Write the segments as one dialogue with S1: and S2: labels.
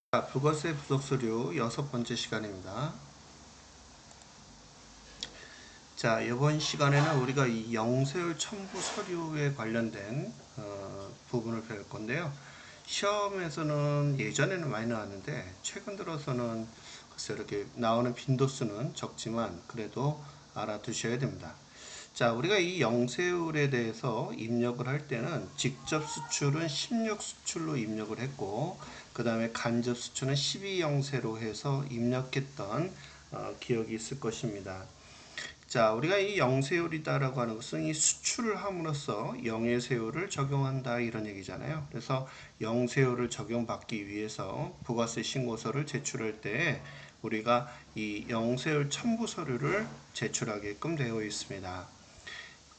S1: 부가세 부속서류 6번째 시간입니다. 자, 이번 시간에는 우리가 이 영세율 첨부 서류에 관련된 부분을 배울 건데요. 시험에서는 예전에는 많이 나왔는데 최근 들어서는 글쎄 이렇게 나오는 빈도수는 적지만 그래도 알아두셔야 됩니다. 자, 우리가 이 영세율에 대해서 입력을 할 때는 직접 수출은 16 수출로 입력을 했고, 그 다음에 간접 수출은 12영세로 해서 입력했던 기억이 있을 것입니다. 자, 우리가 이 영세율이다라고 하는 것은 이 수출을 함으로써 영예세율을 적용한다 이런 얘기잖아요. 그래서 영세율을 적용받기 위해서 부가세 신고서를 제출할 때 우리가 이 영세율 첨부 서류를 제출하게끔 되어 있습니다.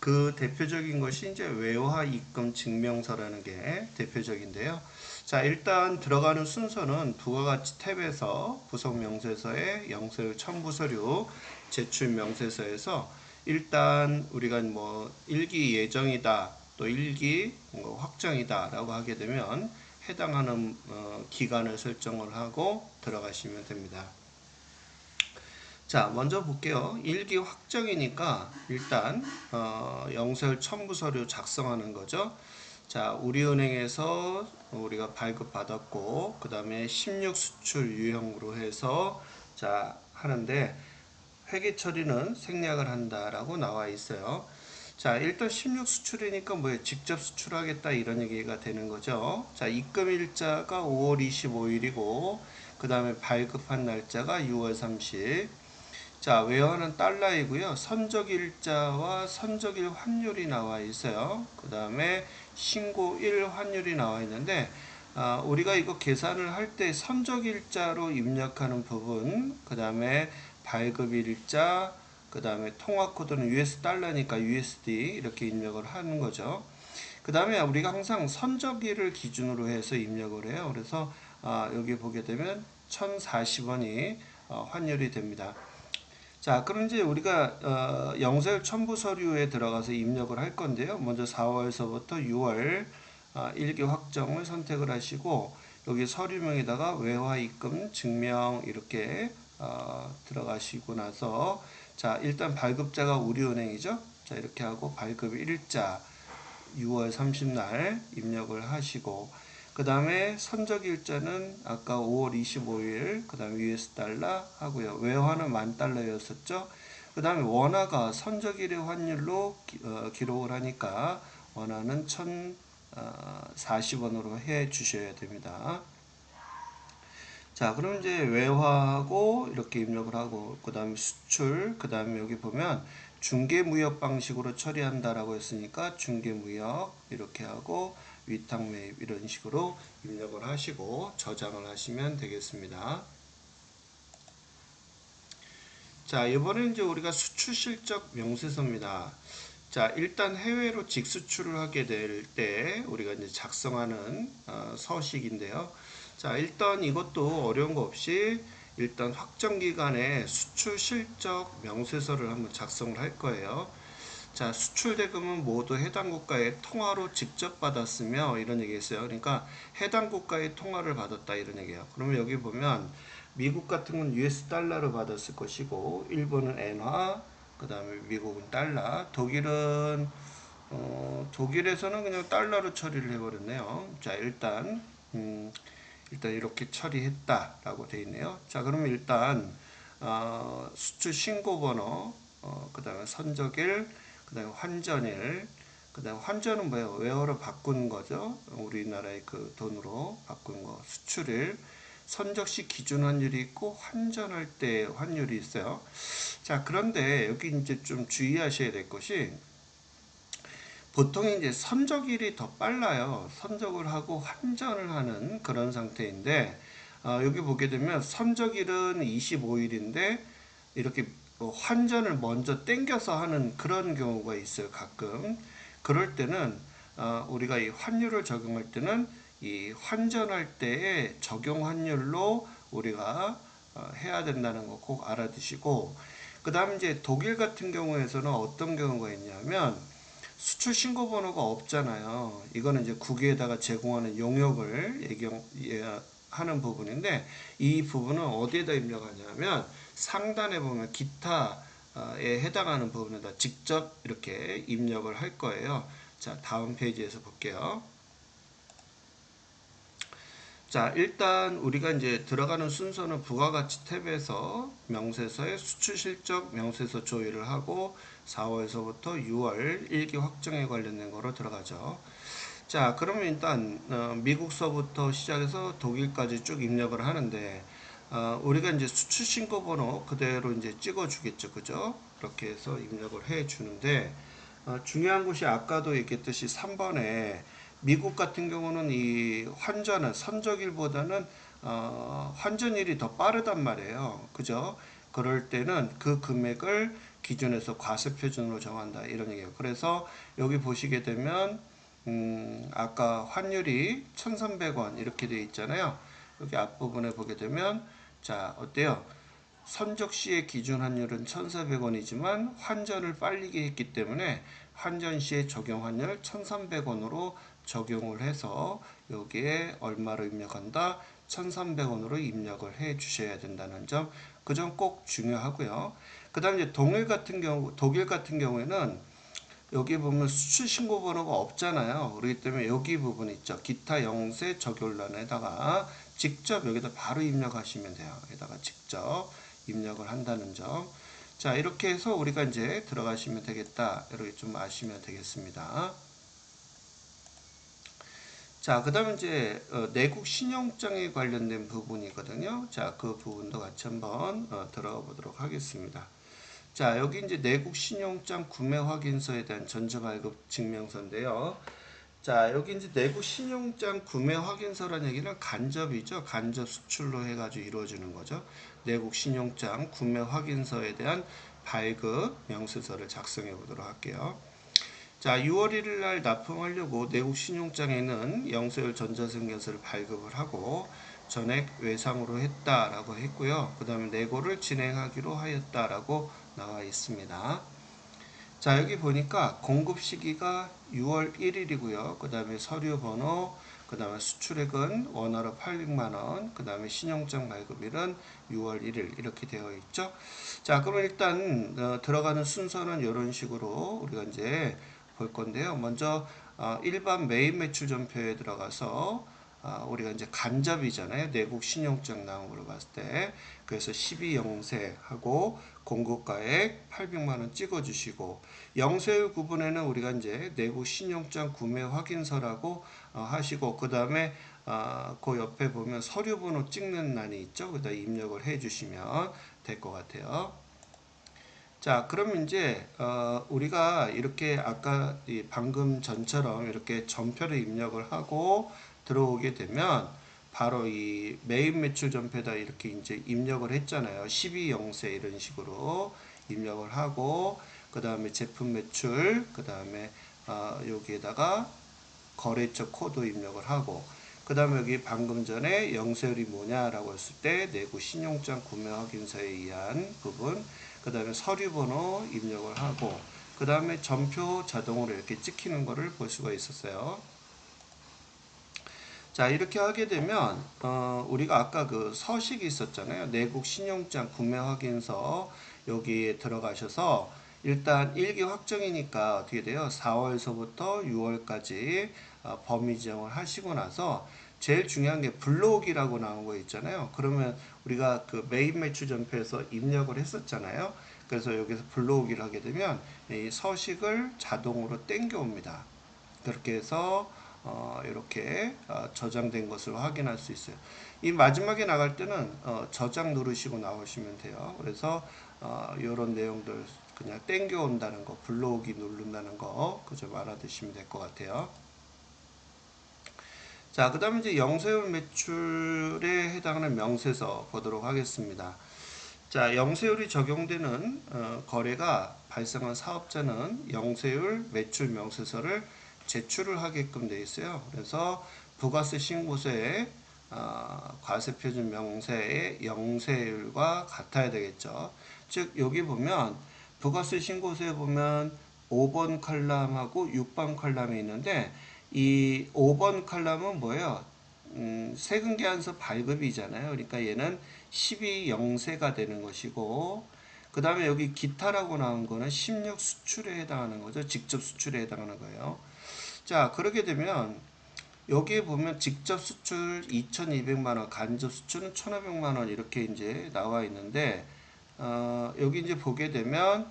S1: 그 대표적인 것이 이제 외화 입금 증명서라는 게 대표적인데요. 자, 일단 들어가는 순서는 부가가치 탭에서 부속 명세서의 영세율 첨부 서류 제출 명세서에서 일단 우리가 뭐 일기 예정이다 또 일기 확정이다 라고 하게 되면 해당하는 기간을 설정을 하고 들어가시면 됩니다. 자, 먼저 볼게요. 일기 확정이니까 일단 영세율 첨부 서류 작성하는 거죠. 자, 우리은행에서 우리가 발급 받았고 그 다음에 16 수출 유형으로 해서 자 하는데 회계 처리는 생략을 한다라고 나와 있어요. 자, 일단 16 수출이니까 뭐예요? 직접 수출하겠다 이런 얘기가 되는 거죠. 자, 입금 일자가 5월 25일이고 그 다음에 발급한 날짜가 6월 30일. 자, 외화는 달러이고요. 선적일자와 선적일 환율이 나와 있어요. 그 다음에 신고일 환율이 나와 있는데 우리가 이거 계산을 할 때 선적일자로 입력하는 부분, 그 다음에 발급일자, 그 다음에 통화코드는 US 달러니까 USD 이렇게 입력을 하는 거죠. 그 다음에 우리가 항상 선적일을 기준으로 해서 입력을 해요. 그래서 여기 보게 되면 1040원이 환율이 됩니다. 자, 그럼 이제 우리가 영세율 첨부 서류에 들어가서 입력을 할 건데요. 먼저 4월서부터 6월 일기 확정을 선택을 하시고 여기 서류명에다가 외화 입금 증명 이렇게 들어가시고 나서 자, 일단 발급자가 우리은행이죠. 자, 이렇게 하고 발급 일자 6월 30날 입력을 하시고 그 다음에 선적일자는 아까 5월 25일 그 다음에 US 달러 하고요. 외화는 $10,000였었죠. 그 다음에 원화가 선적일의 환율로 기록을 하니까 원화는 1,040원으로 해 주셔야 됩니다. 자, 그럼 이제 외화하고 이렇게 입력을 하고 그 다음에 수출 그 다음에 여기 보면 중개무역 방식으로 처리한다라고 했으니까 중개무역 이렇게 하고 위탁매입 이런 식으로 입력을 하시고 저장을 하시면 되겠습니다. 자, 이번에 이제 우리가 수출 실적 명세서입니다. 자, 일단 해외로 직수출을 하게 될 때 우리가 이제 작성하는 서식인데요. 자, 일단 이것도 어려운 거 없이 일단 확정 기간에 수출 실적 명세서를 한번 작성을 할 거예요. 자, 수출 대금은 모두 해당 국가의 통화로 직접 받았으며 이런 얘기 했어요. 그러니까 해당 국가의 통화를 받았다 이런 얘기예요. 그러면 여기 보면 미국 같은 건 US 달러로 받았을 것이고 일본은 엔화, 그 다음에 미국은 달러, 독일은 독일에서는 그냥 달러로 처리를 해버렸네요. 자, 일단 이렇게 처리했다라고 되어 있네요. 자, 그러면 일단 수출 신고 번호, 그 다음에 선적일, 그 다음에 환전일, 그 다음에 환전은 뭐예요? 외화로 바꾼 거죠. 우리나라의 그 돈으로 바꾼 거. 수출일, 선적시 기준 환율이 있고 환전할 때 환율이 있어요. 자, 그런데 여기 이제 좀 주의하셔야 될 것이 보통 이제 선적일이 더 빨라요. 선적을 하고 환전을 하는 그런 상태인데 여기 보게 되면 선적일은 25일인데 이렇게 환전을 먼저 땡겨서 하는 그런 경우가 있어요. 가끔 그럴 때는 우리가 이 환율을 적용할 때는 이 환전할 때의 적용 환율로 우리가 해야 된다는 거 꼭 알아두시고 그 다음 이제 독일 같은 경우에서는 어떤 경우가 있냐면 수출 신고 번호가 없잖아요. 이거는 이제 국외에다가 제공하는 용역을 하는 부분인데 이 부분은 어디에다 입력하냐면 상단에 보면 기타에 해당하는 부분에다 직접 이렇게 입력을 할 거예요. 자, 다음 페이지에서 볼게요. 자, 일단 우리가 이제 들어가는 순서는 부가가치 탭에서 명세서의 수출 실적 명세서 조회를 하고 4월서부터 6월 일기 확정에 관련된 거로 들어가죠. 자, 그러면 일단 미국서부터 시작해서 독일까지 쭉 입력을 하는데 우리가 이제 수출 신고 번호 그대로 이제 찍어 주겠죠. 그죠? 그렇게 해서 입력을 해 주는데 중요한 것이 아까도 얘기했듯이 3번에 미국 같은 경우는 이 환전은 선적일보다는 환전일이 더 빠르단 말이에요. 그죠? 그럴 때는 그 금액을 기준에서 과세 표준으로 정한다 이런 얘기예요. 그래서 여기 보시게 되면 아까 환율이 1,300원 이렇게 되어 있잖아요. 여기 앞부분에 보게 되면 자, 어때요? 선적 시의 기준 환율은 1,400원이지만 환전을 빨리게 했기 때문에 환전 시의 적용 환율 1,300원으로 적용을 해서 여기에 얼마로 입력한다? 1,300원으로 입력을 해 주셔야 된다는 점, 그 점 꼭 중요하고요. 그 다음에 이제 독일 같은 경우에는 여기 보면 수출 신고 번호가 없잖아요. 그렇기 때문에 여기 부분 있죠. 기타 영세 적용란에다가 직접 여기다 바로 입력하시면 돼요. 여기다가 직접 입력을 한다는 점. 자, 이렇게 해서 우리가 이제 들어가시면 되겠다. 이렇게 좀 아시면 되겠습니다. 자, 그 다음에 이제 내국 신용장에 관련된 부분이거든요. 자, 그 부분도 같이 한번 들어가 보도록 하겠습니다. 자, 여기 이제 내국 신용장 구매 확인서에 대한 전자 발급 증명서인데요. 자, 여기 이제 내국 신용장 구매 확인서라는 얘기는 간접이죠. 간접 수출로 해가지고 이루어지는 거죠. 내국 신용장 구매 확인서에 대한 발급 명세서를 작성해 보도록 할게요. 자, 6월 1일 날 납품하려고 내국 신용장에는 영세율 전자증명서를 발급을 하고 전액 외상으로 했다라고 했고요. 그 다음에 내고를 진행하기로 하였다라고 나와 있습니다. 자, 여기 보니까 공급 시기가 6월 1일이고요. 그 다음에 서류 번호, 그 다음에 수출액은 원화로 800만원, 그 다음에 신용장 발급일은 6월 1일 이렇게 되어 있죠. 자, 그러면 일단 들어가는 순서는 이런 식으로 우리가 이제 볼 건데요. 먼저 일반 메인 매출 전표에 들어가서 우리가 이제 간접이잖아요. 내국 신용장 나온 걸로 봤을 때. 그래서 12영세하고 공급가액 800만원 찍어주시고, 영세율 구분에는 우리가 이제 내국 신용장 구매 확인서라고 하시고, 그 다음에 그 옆에 보면 서류 번호 찍는欄이 있죠. 그다 입력을 해 주시면 될 것 같아요. 자, 그럼 이제 우리가 이렇게 아까 방금 전처럼 이렇게 전표를 입력을 하고 들어오게 되면 바로 이 메인 매출 전표에다 이렇게 이제 입력을 했잖아요. 12영세 이런 식으로 입력을 하고 그 다음에 제품 매출, 그 다음에 여기에다가 거래처 코드 입력을 하고 그 다음에 여기 방금 전에 영세율이 뭐냐라고 했을 때 내구 신용장 구매 확인서에 의한 부분, 그 다음에 서류 번호 입력을 하고 그 다음에 전표 자동으로 이렇게 찍히는 거를 볼 수가 있었어요. 자, 이렇게 하게 되면 우리가 아까 그 서식이 있었잖아요. 내국 신용장 구매 확인서 여기에 들어가셔서 일단 일기 확정이니까 어떻게 돼요? 4월서부터 6월까지 범위 지정을 하시고 나서 제일 중요한 게 불러오기라고 나온 거 있잖아요. 그러면 우리가 그 메인 매출 전표에서 입력을 했었잖아요. 그래서 여기서 불러오기를 하게 되면 이 서식을 자동으로 땡겨 옵니다. 그렇게 해서 이렇게 저장된 것을 확인할 수 있어요. 이 마지막에 나갈 때는 저장 누르시고 나오시면 돼요. 그래서 이런 내용들 그냥 땡겨 온다는 거, 불러오기 누른다는 거 그저 알아두시면 될 것 같아요. 자, 그 다음에 이제 영세율 매출에 해당하는 명세서 보도록 하겠습니다. 자, 영세율이 적용되는 거래가 발생한 사업자는 영세율 매출 명세서를 제출을 하게끔 되어 있어요. 그래서 부가세 신고서에 과세표준 명세의 영세율과 같아야 되겠죠. 즉 여기 보면 부가세 신고서에 보면 5번 칼럼하고 6번 칼럼이 있는데 이 5번 칼럼은 뭐예요? 세금계산서 발급이잖아요. 그러니까 얘는 12영세가 되는 것이고, 그 다음에 여기 기타라고 나온 거는 16 수출에 해당하는 거죠. 직접 수출에 해당하는 거예요. 자, 그렇게 되면 여기에 보면 직접 수출 2,200만 원, 간접 수출은 1,500만 원 이렇게 이제 나와 있는데, 여기 이제 보게 되면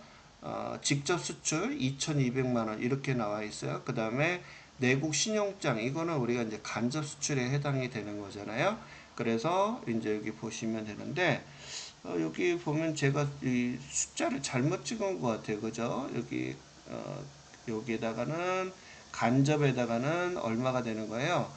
S1: 직접 수출 2,200만 원 이렇게 나와 있어요. 그 다음에 내국 신용장 이거는 우리가 이제 간접 수출에 해당이 되는 거잖아요. 그래서 이제 여기 보시면 되는데 여기 보면 제가 이 숫자를 잘못 찍은 것 같아요. 그죠? 여기 여기에다가는 간접에다가는 얼마가 되는 거예요?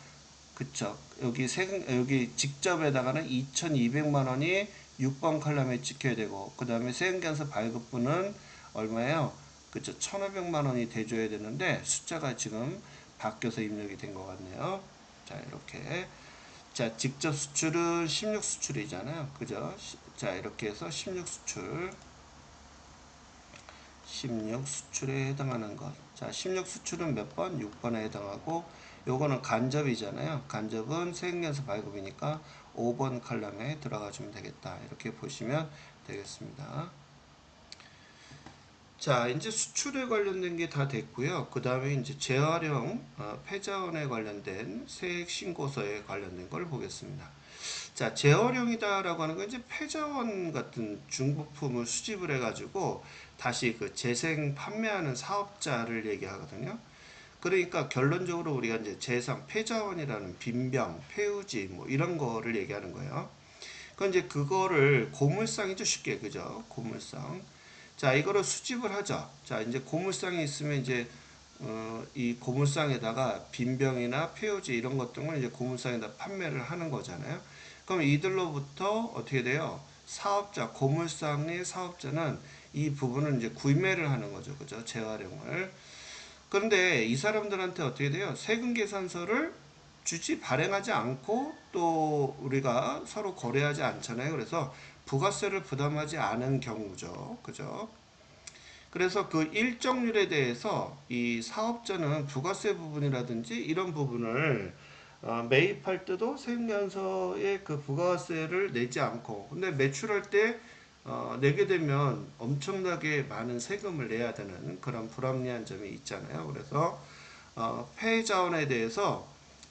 S1: 그쵸? 여기 여기 직접에다가는 2,200만 원이 6번 칼럼에 찍혀야 되고, 그 다음에 세금계산서 발급분은 얼마예요? 그쵸? 1,500만 원이 돼줘야 되는데, 숫자가 지금 바뀌어서 입력이 된 것 같네요. 자, 이렇게. 자, 직접 수출은 16 수출이잖아요. 그죠? 자, 이렇게 해서 16 수출. 16 수출에 해당하는 것. 자, 16 수출은 몇 번? 6번에 해당하고, 요거는 간접이잖아요. 간접은 세금계산서 발급이니까 5번 칼럼에 들어가 주면 되겠다. 이렇게 보시면 되겠습니다. 자, 이제 수출에 관련된 게 다 됐고요. 그 다음에 이제 재활용 폐자원에 관련된 세액 신고서에 관련된 걸 보겠습니다. 자, 재활용이다라고 하는 건 이제 폐자원 같은 중부품을 수집을 해가지고 다시 그 재생 판매하는 사업자를 얘기하거든요. 그러니까 결론적으로 우리가 이제 재산 폐자원이라는 빈병, 폐유지 뭐 이런 거를 얘기하는 거예요. 그건 이제 그거를 고물상이죠, 쉽게. 그죠? 고물상. 자, 이거를 수집을 하죠. 자, 이제 고물상이 있으면 이제 이 고물상에다가 빈병이나 폐유지 이런 것들을 이제 고물상에다 판매를 하는 거잖아요. 그럼 이들로부터 어떻게 돼요? 사업자, 고물상의 사업자는 이 부분을 이제 구매를 하는 거죠. 그죠? 재활용을. 그런데 이 사람들한테 어떻게 돼요? 세금 계산서를 주지 발행하지 않고 또 우리가 서로 거래하지 않잖아요. 그래서 부가세를 부담하지 않은 경우죠. 그죠? 그래서 그 일정률에 대해서 이 사업자는 부가세 부분이라든지 이런 부분을 매입할 때도 세금계산서에 그 부가세를 내지 않고, 근데 매출할 때 내게 되면 엄청나게 많은 세금을 내야 되는 그런 불합리한 점이 있잖아요. 그래서 폐자원에 대해서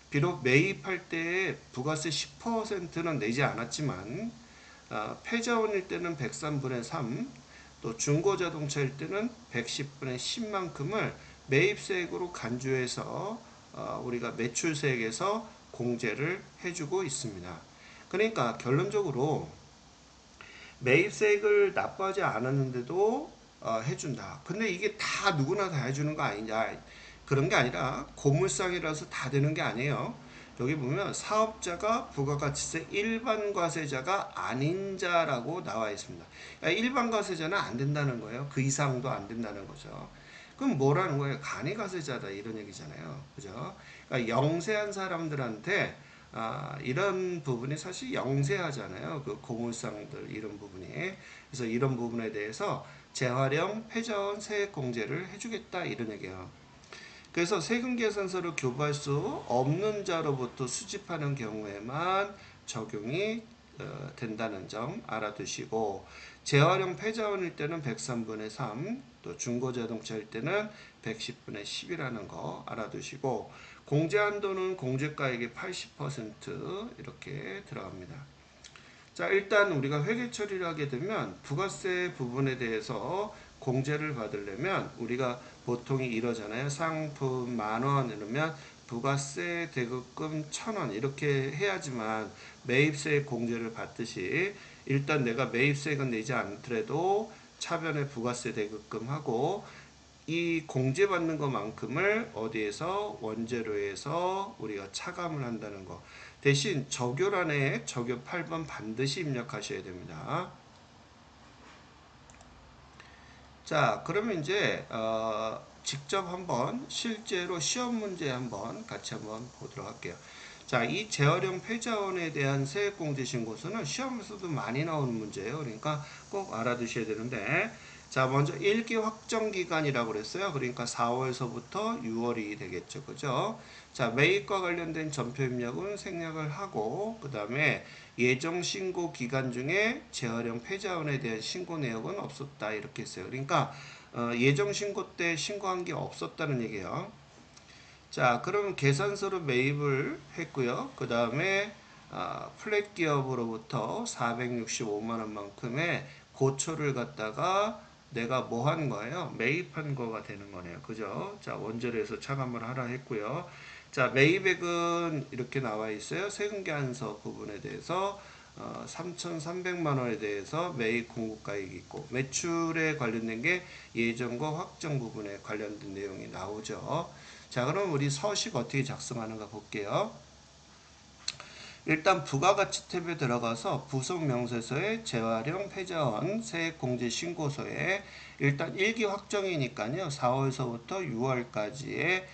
S1: 비록 매입할 때에 부가세 10%는 내지 않았지만 폐자원일 때는 103분의 3, 또 중고자동차일 때는 110분의 10만큼을 매입세액으로 간주해서 우리가 매출세액에서 공제를 해주고 있습니다. 그러니까 결론적으로 매입세액을 납부하지 않았는데도 해준다. 근데 이게 다 누구나 다 해주는 거 아니냐. 그런 게 아니라 고물상이라서 다 되는 게 아니에요. 여기 보면 사업자가 부가가치세 일반 과세자가 아닌 자라고 나와 있습니다. 그러니까 일반 과세자는 안 된다는 거예요. 그 이상도 안 된다는 거죠. 그럼 뭐라는 거예요? 간이과세자다 이런 얘기잖아요. 그죠? 그러니까 영세한 사람들한테 이런 부분이 사실 영세하잖아요. 그 고물상들 이런 부분이. 그래서 이런 부분에 대해서 재활용 폐자원 세액 공제를 해주겠다 이런 얘기예요. 그래서 세금 계산서를 교부할 수 없는 자로부터 수집하는 경우에만 적용이 된다는 점 알아두시고, 재활용 폐자원일 때는 103분의 3, 또 중고자동차일 때는 110분의 10이라는 거 알아두시고, 공제한도는 공제가액의 80% 이렇게 들어갑니다. 자, 일단 우리가 회계 처리를 하게 되면 부가세 부분에 대해서 공제를 받으려면 우리가 보통이 이러잖아요. 상품 10,000원 이러면 부가세 대급금 1,000원 이렇게 해야지만 매입세 공제를 받듯이 일단 내가 매입세액은 내지 않더라도 차변에 부가세 대급금하고 이 공제받는 것만큼을 어디에서 원재료에서 우리가 차감을 한다는 거. 대신 적요란에 적요 8번 반드시 입력하셔야 됩니다. 자, 그러면 이제 직접 한번 실제로 시험 문제 한번 같이 한번 보도록 할게요. 자, 이 재활용 폐자원에 대한 세액공제 신고서는 시험에서도 많이 나오는 문제예요. 그러니까 꼭 알아두셔야 되는데, 자, 먼저 일기 확정 기간이라고 그랬어요. 그러니까 4월서부터 6월이 되겠죠. 그죠? 자, 매입과 관련된 전표 입력은 생략을 하고, 그 다음에 예정 신고 기간 중에 재활용 폐자원에 대한 신고 내역은 없었다. 이렇게 했어요. 그러니까, 예정 신고 때 신고한 게 없었다는 얘기예요. 자, 그럼 계산서로 매입을 했고요. 그 다음에 플랫 기업으로부터 465만 원만큼의 고초를 갖다가 내가 뭐 한 거예요? 매입한 거가 되는 거네요. 그죠? 자, 원재료에서 차감을 하라 했고요. 자, 매입액은 이렇게 나와 있어요. 세금계산서 부분에 대해서 3,300만 원에 대해서 매입 공고가액이 있고, 매출에 관련된 게 예정과 확정 부분에 관련된 내용이 나오죠. 자, 그럼 우리 서식 어떻게 작성하는가 볼게요. 일단 부가가치 탭에 들어가서 부속 명세서에 재활용 폐자원 세액공제 신고서에 일단 일기 확정이니까요. 4월서부터 6월까지의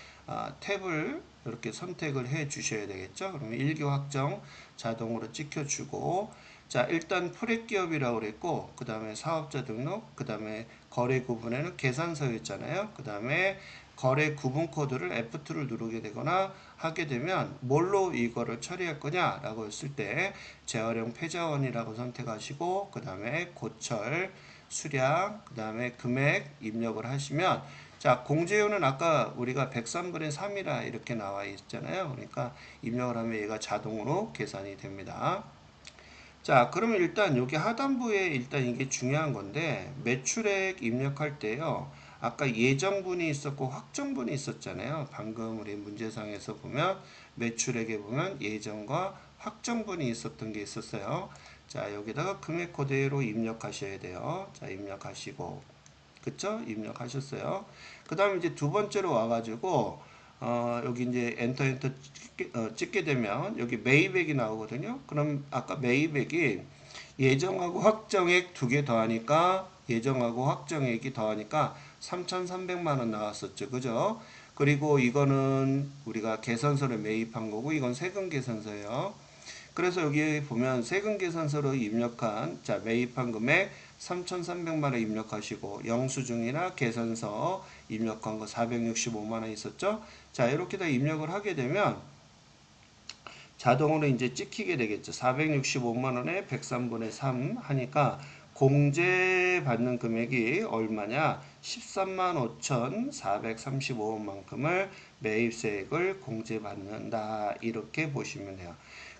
S1: 탭을 이렇게 선택을 해 주셔야 되겠죠. 그러면 일기 확정 자동으로 찍혀주고, 자, 일단 프렛기업이라고 그랬고, 그 다음에 사업자 등록, 그 다음에 거래 구분에는 계산서였잖아요. 그 다음에 거래 구분 코드를 F2를 누르게 되거나 하게 되면 뭘로 이거를 처리할 거냐라고 했을 때 재활용 폐자원이라고 선택하시고, 그 다음에 고철, 수량, 그 다음에 금액 입력을 하시면, 자, 공제료는 아까 우리가 103분의 3이라 이렇게 나와 있잖아요. 그러니까 입력을 하면 얘가 자동으로 계산이 됩니다. 자, 그러면 일단 여기 하단부에 일단 이게 중요한 건데, 매출액 입력할 때요. 아까 예정분이 있었고 확정분이 있었잖아요. 방금 우리 문제상에서 보면 매출액에 보면 예정과 확정분이 있었던 게 있었어요. 자, 여기다가 금액 그대로 입력하셔야 돼요. 자, 입력하시고, 그쵸? 입력하셨어요. 그 다음에 이제 두 번째로 와가지고 여기 이제 엔터 찍게 되면 여기 매입액이 나오거든요. 그럼 아까 매입액이 예정하고 확정액 두 개 더하니까 예정하고 확정액이 더하니까 3,300만 원 나왔었죠. 그죠? 그리고 이거는 우리가 계산서를 매입한 거고 이건 세금 계산서예요. 그래서 여기 보면 세금 계산서로 입력한 자 매입한 금액 3,300만 원 입력하시고 영수증이나 계산서 입력한 거 465만 원 있었죠. 자 이렇게 다 입력을 하게 되면 자동으로 이제 찍히게 되겠죠. 465만 원에 103분의 3 하니까 공제 받는 금액이 얼마냐? 13만 5,435원만큼을 매입세액을 공제받는다. 이렇게 보시면 돼요.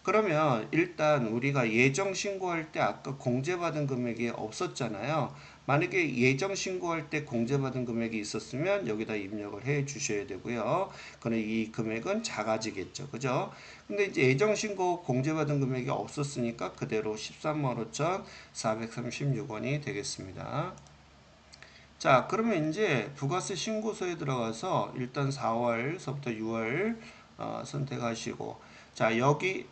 S1: 그러면 일단 우리가 예정 신고할 때 아까 공제받은 금액이 없었잖아요. 만약에 예정 신고할 때 공제받은 금액이 있었으면 여기다 입력을 해 주셔야 되고요. 그럼 이 금액은 작아지겠죠. 그죠? 근데 이제 예정 신고 공제받은 금액이 없었으니까 그대로 13만 5,436원이 되겠습니다. 자, 그러면 이제 부가세 신고서에 들어가서 일단 4월서부터 6월 선택하시고, 자, 여기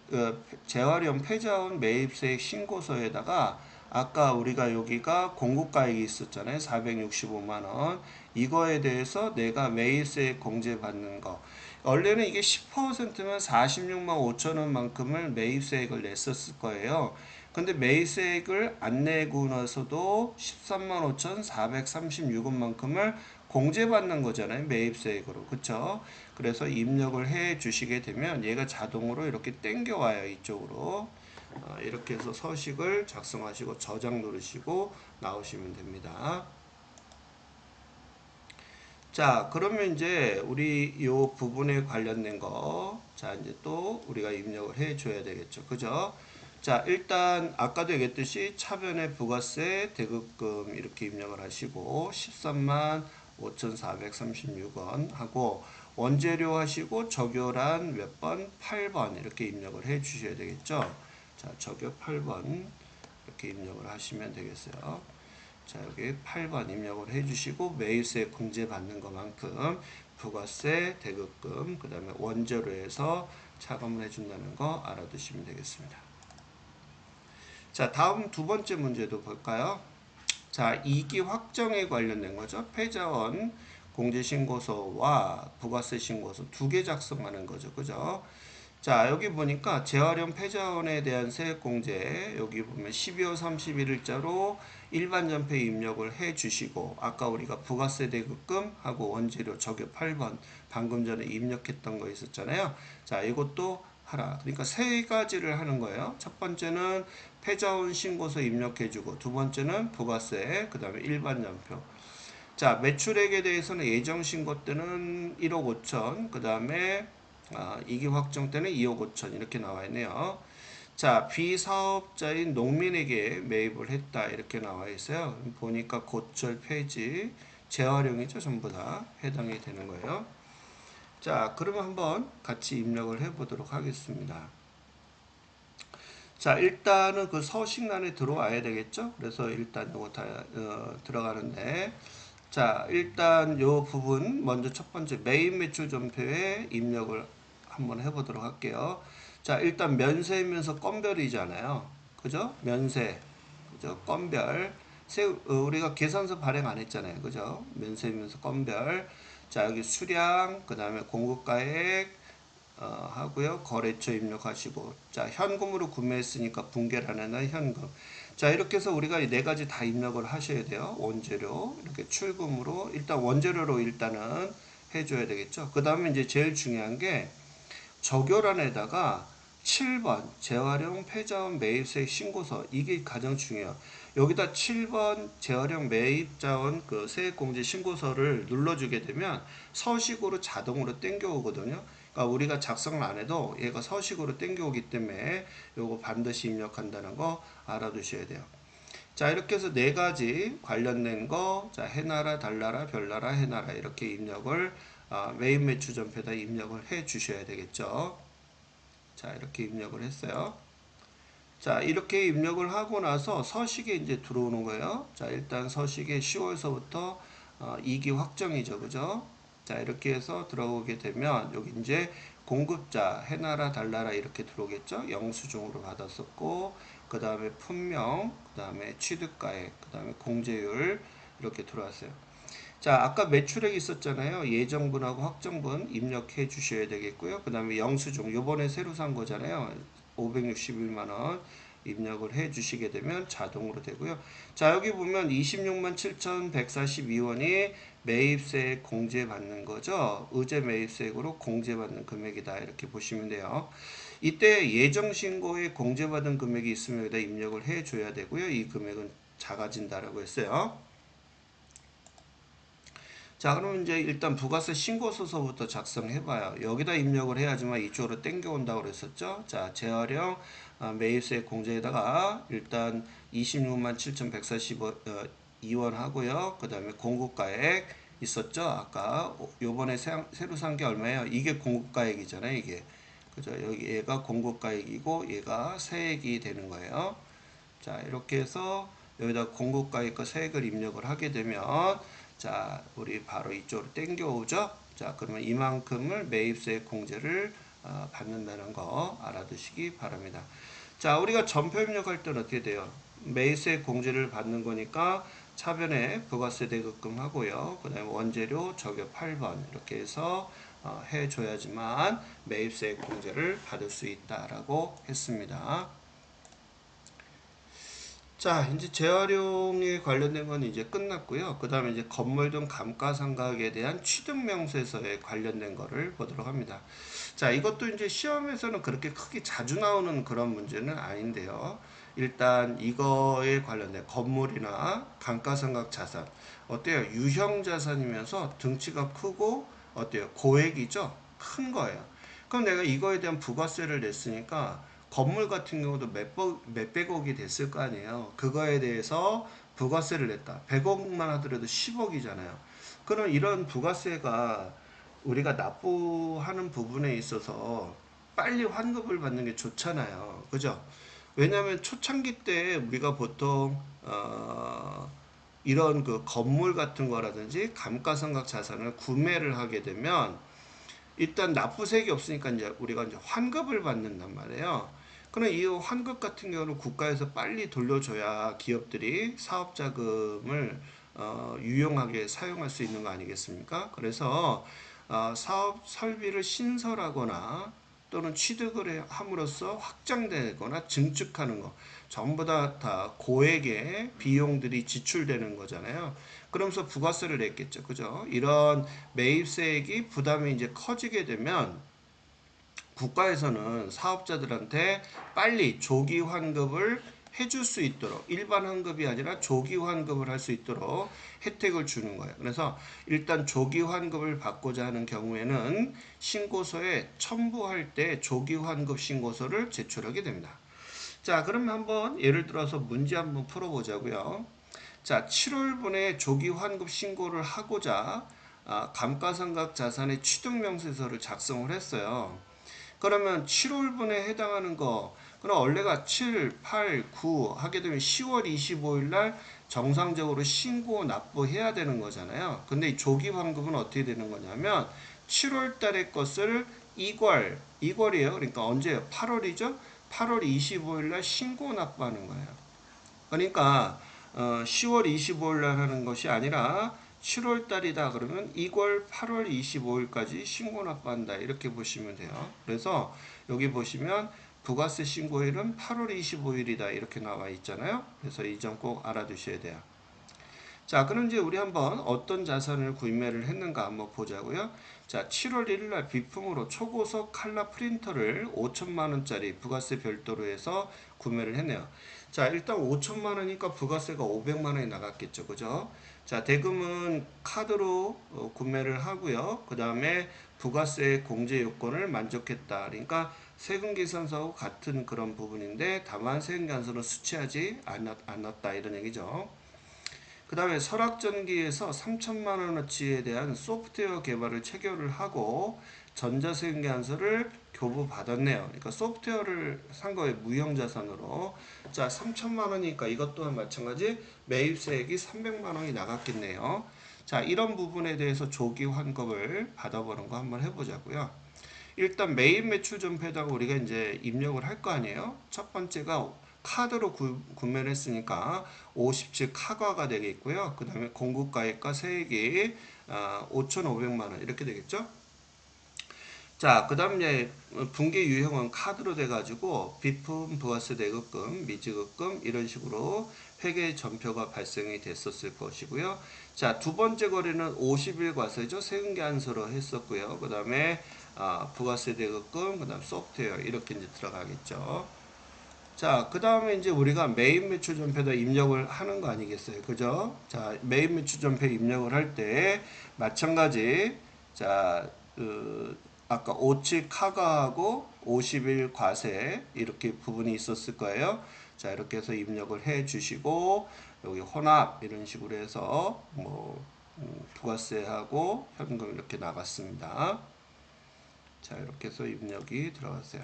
S1: 재활용 폐자원 매입세액 신고서에다가 아까 우리가 여기가 공고가액이 있었잖아요. 465만 원. 이거에 대해서 내가 매입세액 공제받는 거. 원래는 이게 10%면 46만 5천 원만큼을 매입세액을 냈었을 거예요. 근데 매입세액을 안 내고 나서도 13만 5,436원만큼을 공제받는 거잖아요. 매입세액으로. 그쵸? 그래서 입력을 해 주시게 되면 얘가 자동으로 이렇게 땡겨와요. 이쪽으로. 이렇게 해서 서식을 작성하시고 저장 누르시고 나오시면 됩니다. 자, 그러면 이제 우리 요 부분에 관련된 거, 자, 이제 또 우리가 입력을 해 줘야 되겠죠. 그죠? 자, 일단 아까도 얘기했듯이 차변의 부가세 대급금 이렇게 입력을 하시고 13만 5,436원 하고 원재료 하시고 적요란 몇 번? 8번 이렇게 입력을 해 주셔야 되겠죠. 자, 적요 8번 이렇게 입력을 하시면 되겠어요. 자, 여기 8번 입력을 해주시고 매입세 공제받는 것만큼 부가세, 대급금, 그 다음에 원재료에서 차감을 해준다는 거 알아두시면 되겠습니다. 자, 다음 두 번째 문제도 볼까요? 자, 이기 확정에 관련된 거죠. 패자원 공제신고서와 부가세 신고서 두 개 작성하는 거죠. 그죠? 자, 여기 보니까 재활용 폐자원에 대한 세액공제, 여기 보면 12월 31일자로 일반 전폐 입력을 해 주시고, 아까 우리가 부가세 대급금하고 원재료 저격 8번 방금 전에 입력했던 거 있었잖아요. 자, 이것도 하라. 그러니까 세 가지를 하는 거예요. 첫 번째는 폐자원 신고서 입력해 주고, 두 번째는 부가세, 그 다음에 일반 전표. 자, 매출액에 대해서는 예정 신고 때는 1억 5천, 그 다음에 이기 확정 때는 2억 5천 이렇게 나와 있네요. 자, 비사업자인 농민에게 매입을 했다 이렇게 나와 있어요. 보니까 고철, 폐지, 재활용이죠. 전부 다 해당이 되는 거예요. 자, 그러면 한번 같이 입력을 해보도록 하겠습니다. 자, 일단은 그 서식란에 들어와야 되겠죠. 그래서 일단 이거 다 들어가는데, 자, 일단 요 부분 먼저 첫 번째 메인 매출 전표에 입력을 한번 해보도록 할게요. 자, 일단 면세면서 건별이잖아요. 그죠? 면세, 그죠? 건별. 우리가 계산서 발행 안 했잖아요. 그죠? 면세면서 건별. 자, 여기 수량, 그 다음에 공급가액, 하고요. 거래처 입력하시고, 자, 현금으로 구매했으니까 분계란에는 현금. 자, 이렇게 해서 우리가 이 네 가지 다 입력을 하셔야 돼요. 원재료, 이렇게 출금으로, 일단 원재료로 일단은 해줘야 되겠죠. 그 다음에 이제 제일 중요한 게 적요란에다가 7번 재활용 폐자원 매입세 신고서, 이게 가장 중요해요. 여기다 7번 재활용 매입자원 그 세액공제 신고서를 눌러주게 되면 서식으로 자동으로 땡겨오거든요. 그러니까 우리가 작성을 안 해도 얘가 서식으로 땡겨오기 때문에 요거 반드시 입력한다는 거 알아두셔야 돼요. 자, 이렇게 해서 네 가지 관련된 거, 자, 해나라, 달나라, 별나라, 해나라 이렇게 입력을 매입 매출 전표에다 입력을 해 주셔야 되겠죠. 자, 이렇게 입력을 했어요. 자, 이렇게 입력을 하고 나서 서식에 이제 들어오는 거예요. 자, 일단 서식에 10월서부터 2기 확정이죠. 그죠? 자, 이렇게 해서 들어오게 되면 여기 이제 공급자, 해나라, 달나라 이렇게 들어오겠죠. 영수증으로 받았었고, 그 다음에 품명, 그 다음에 취득가액, 그 다음에 공제율 이렇게 들어왔어요. 자, 아까 매출액 있었잖아요. 예정분하고 확정분 입력해 주셔야 되겠고요. 그 다음에 영수증, 요번에 새로 산 거잖아요. 561만원 입력을 해 주시게 되면 자동으로 되고요. 자, 여기 보면 26만 7,142원이 매입세 공제받는 거죠. 의제 매입세액으로 공제받는 금액이다. 이렇게 보시면 돼요. 이때 예정신고에 공제받은 금액이 있으면 여기다 입력을 해 줘야 되고요. 이 금액은 작아진다라고 했어요. 자, 그러면 이제 일단 부가세 신고서서부터 작성해봐요. 여기다 입력을 해야지만 이쪽으로 땡겨온다고 그랬었죠. 자, 재활용 매입세 공제에다가 일단 26만 7,142원 하고요. 그 다음에 공급가액 있었죠. 아까 요번에 새로 산 게 얼마예요? 이게 공급가액이잖아요. 이게. 그죠? 여기 얘가 공급가액이고 얘가 세액이 되는 거예요. 자, 이렇게 해서 여기다 공급가액과 세액을 입력을 하게 되면, 자, 우리 바로 이쪽으로 땡겨오죠. 자, 그러면 이만큼을 매입세 공제를 받는다는 거 알아두시기 바랍니다. 자, 우리가 전표 입력할 때는 어떻게 돼요? 매입세 공제를 받는 거니까 차변에 부가세 대급금 하고요. 그 다음에 원재료 저격 8번 이렇게 해서 해줘야지만 매입세 공제를 받을 수 있다라고 했습니다. 자, 이제 재활용에 관련된 건 이제 끝났고요. 그 다음에 이제 건물 등 감가상각에 대한 취득명세서에 관련된 거를 보도록 합니다. 자, 이것도 이제 시험에서는 그렇게 크게 자주 나오는 그런 문제는 아닌데요. 일단 이거에 관련된 건물이나 감가상각 자산, 어때요? 유형 자산이면서 등치가 크고 어때요? 고액이죠? 큰 거예요. 그럼 내가 이거에 대한 부가세를 냈으니까 건물 같은 경우도 몇백억이 됐을 거 아니에요. 그거에 대해서 부가세를 냈다. 100억만 하더라도 10억이잖아요. 그럼 이런 부가세가 우리가 납부하는 부분에 있어서 빨리 환급을 받는 게 좋잖아요. 그죠? 왜냐하면 초창기 때 우리가 보통 이런 그 건물 같은 거라든지 감가상각 자산을 구매를 하게 되면 일단 납부세액이 없으니까 이제 우리가 이제 환급을 받는단 말이에요. 그럼 이 환급 같은 경우는 국가에서 빨리 돌려줘야 기업들이 사업 자금을 유용하게 사용할 수 있는 거 아니겠습니까? 그래서 사업 설비를 신설하거나 또는 취득을 함으로써 확장되거나 증축하는 거 전부 다 고액의 비용들이 지출되는 거잖아요. 그러면서 부가세를 냈겠죠. 그죠? 이런 매입세액이 부담이 이제 커지게 되면 국가에서는 사업자들한테 빨리 조기 환급을 해줄 수 있도록 일반 환급이 아니라 조기 환급을 할 수 있도록 혜택을 주는 거예요. 그래서 일단 조기 환급을 받고자 하는 경우에는 신고서에 첨부할 때 조기 환급 신고서를 제출하게 됩니다. 자, 그러면 한번 예를 들어서 문제 한번 풀어보자고요. 자, 7월분에 조기 환급 신고를 하고자 감가상각 자산의 취득명세서를 작성을 했어요. 그러면 7월분에 해당하는 거, 그럼 원래가 7, 8, 9 하게 되면 10월 25일 날 정상적으로 신고 납부해야 되는 거잖아요. 근데 이 조기 환급은 어떻게 되는 거냐면 7월 달의 것을 이월이에요. 그러니까 언제요? 8월이죠? 8월 25일 날 신고 납부하는 거예요. 그러니까 10월 25일 날 하는 것이 아니라 7월 달이다 그러면 이월 8월 25일까지 신고 납부한다 이렇게 보시면 돼요. 그래서 여기 보시면 부가세 신고일은 8월 25일이다 이렇게 나와 있잖아요. 그래서 이 점 꼭 알아두셔야 돼요. 자, 그럼 이제 우리 한번 어떤 자산을 구매를 했는가 한번 보자고요. 자, 7월 1일 날 비품으로 초고속 칼라 프린터를 5천만 원짜리 부가세 별도로 해서 구매를 했네요. 자, 일단 5천만 원이니까 부가세가 500만 원이 나갔겠죠. 그죠? 자, 대금은 카드로 구매를 하고요. 그 다음에 부가세 공제 요건을 만족했다. 그러니까 세금 계산서하고 같은 그런 부분인데 다만 세금 계산서는 수취하지 않았다 이런 얘기죠. 그 다음에 설악전기에서 3천만 원어치에 대한 소프트웨어 개발을 체결을 하고 전자세금계산서를 교부받았네요. 그러니까 소프트웨어를 산 거에 무형자산으로. 자, 3천만 원이니까 이것 또한 마찬가지 매입세액이 300만 원이 나갔겠네요. 자, 이런 부분에 대해서 조기 환급을 받아보는 거 한번 해보자고요. 일단 매입 매출 전표에다가 우리가 이제 입력을 할 거 아니에요. 첫 번째가 카드로 구매를 했으니까 50즉 카과가 되겠고요. 그 다음에 공급가액과 세액이 5,500만 원 이렇게 되겠죠. 자, 그 다음 이제 분기 유형은 카드로 돼가지고 비품 부가세 대급금, 미지급금 이런 식으로 회계 전표가 발생이 됐었을 것이고요. 자, 두 번째 거래는 50일 과세죠. 세금 계산서로 했었고요. 그 다음에 부가세 대급금, 그 다음 소프트웨어 이렇게 이제 들어가겠죠. 자, 그 다음에 이제 우리가 매입 매출 전표에다 입력을 하는 거 아니겠어요? 그죠? 자, 매입 매출 전표 입력을 할 때 마찬가지 자, 아까 5칠 카가하고 50일 과세 이렇게 부분이 있었을 거예요. 자, 이렇게 해서 입력을 해 주시고 여기 혼합 이런 식으로 해서 뭐 부가세하고 현금 이렇게 나갔습니다. 자, 이렇게 해서 입력이 들어갔어요.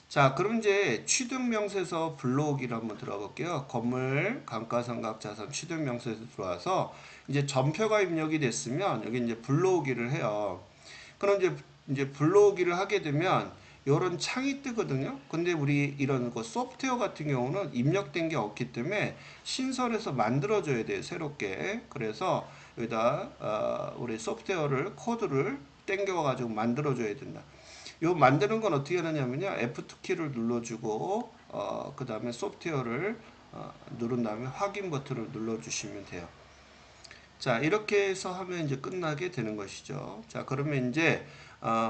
S1: 자, 그럼 이제 취득명세서 불러오기를 한번 들어볼게요. 건물, 감가상각 자산 취득명세서 들어와서 이제 전표가 입력이 됐으면 여기 이제 불러오기를 해요. 그럼 이제 불러오기를 하게 되면 이런 창이 뜨거든요. 근데 우리 이런 거 소프트웨어 같은 경우는 입력된 게 없기 때문에 신설해서 만들어줘야 돼요. 새롭게. 그래서 여기다 우리 소프트웨어를 코드를 땡겨가지고 만들어줘야 된다. 요 만드는 건 어떻게 하느냐면요. F2키를 눌러주고 그 다음에 소프트웨어를 누른 다음에 확인 버튼을 눌러주시면 돼요. 자, 이렇게 해서 하면 이제 끝나게 되는 것이죠. 자, 그러면 이제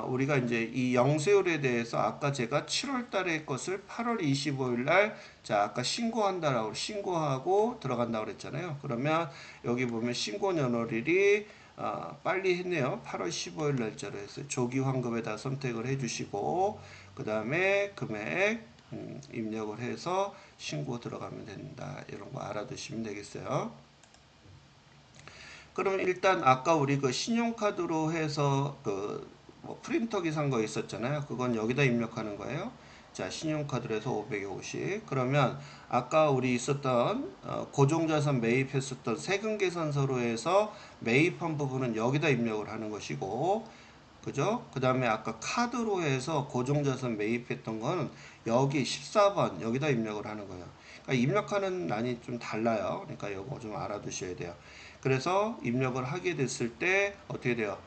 S1: 우리가 이제 이 영세율에 대해서 아까 제가 7월 달의 것을 8월 25일 날 자, 아까 신고한다라고 신고하고 들어간다고 그랬잖아요. 그러면 여기 보면 신고 연월일이 빨리 했네요. 8월 15일 날짜로 했어요. 조기 환급에다 선택을 해주시고 그 다음에 금액 입력을 해서 신고 들어가면 된다. 이런 거 알아두시면 되겠어요. 그럼 일단 아까 우리 그 신용카드로 해서 그뭐 프린터기 산 거 있었잖아요. 그건 여기다 입력하는 거예요. 자, 신용카드로 해서 500에 50. 그러면 아까 우리 있었던 고정자산 매입했었던 세금계산서로 해서 매입한 부분은 여기다 입력을 하는 것이고, 그죠? 그 다음에 아까 카드로 해서 고정자산 매입했던 거는 여기 14번 여기다 입력을 하는 거예요. 그러니까 입력하는 란이 좀 달라요. 그러니까 이거 좀 알아두셔야 돼요. 그래서 입력을 하게 됐을 때 어떻게 돼요?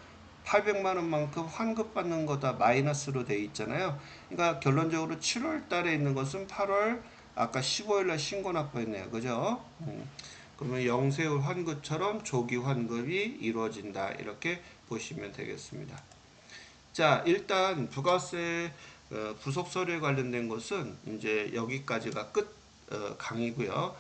S1: 800만 원만큼 환급받는 거다 마이너스로 돼 있잖아요. 그러니까 결론적으로 7월 달에 있는 것은 8월 아까 15일 날 신고 납부했네요. 그죠? 그러면 영세율 환급처럼 조기 환급이 이루어진다. 이렇게 보시면 되겠습니다. 자, 일단 부가세 부속 서류에 관련된 것은 이제 여기까지가 끝 강의고요.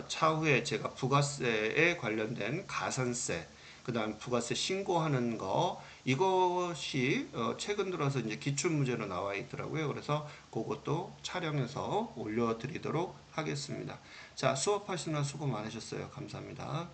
S1: 차후에 제가 부가세에 관련된 가산세, 그다음 부가세 신고하는 거 이것이 최근 들어서 이제 기출 문제로 나와 있더라고요. 그래서 그것도 촬영해서 올려드리도록 하겠습니다. 자, 수업하시느라 수고 많으셨어요. 감사합니다.